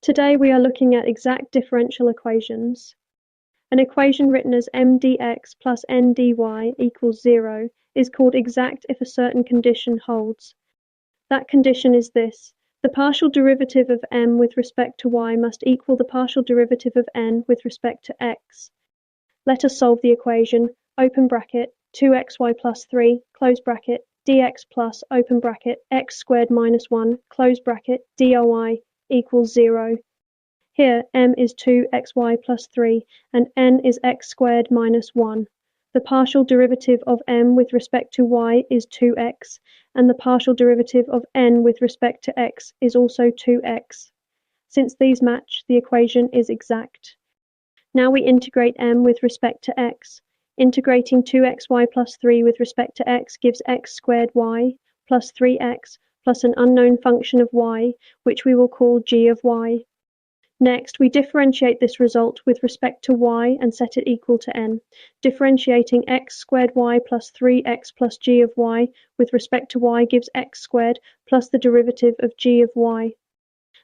Today we are looking at exact differential equations. An equation written as m dx plus n dy equals 0 is called exact if a certain condition holds. That condition is this: the partial derivative of m with respect to y must equal the partial derivative of n with respect to x. Let us solve the equation. Open bracket, 2xy plus 3, close bracket, dx plus, open bracket, x squared minus 1, close bracket, dy equals 0. Here m is 2xy plus 3 and n is x squared minus 1. The partial derivative of m with respect to y is 2x, and the partial derivative of n with respect to x is also 2x. Since these match, the equation is exact. Now we integrate m with respect to x. Integrating 2xy plus 3 with respect to x gives x squared y plus 3x plus an unknown function of y, which we will call g of y. Next, we differentiate this result with respect to y and set it equal to n. Differentiating x squared y plus 3x plus g of y with respect to y gives x squared plus the derivative of g of y.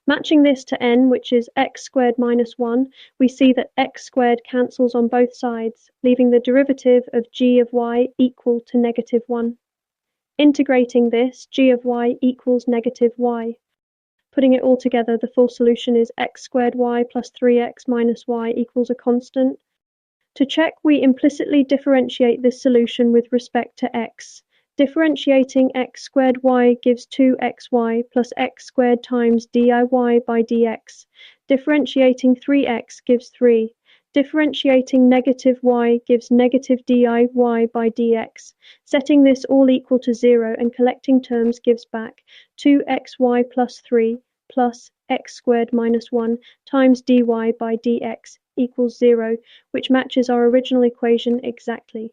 Matching this to n, which is x squared minus 1, we see that x squared cancels on both sides, leaving the derivative of g of y equal to negative 1. Integrating this, g of y equals negative y. Putting it all together, the full solution is x squared y plus 3x minus y equals a constant. To check, we implicitly differentiate this solution with respect to x. Differentiating x squared y gives 2xy plus x squared times diy by dx. Differentiating 3x gives 3. Differentiating negative y gives negative diy by dx. Setting this all equal to 0 and collecting terms gives back 2xy plus 3 plus x squared minus 1 times dy by dx equals 0, which matches our original equation exactly.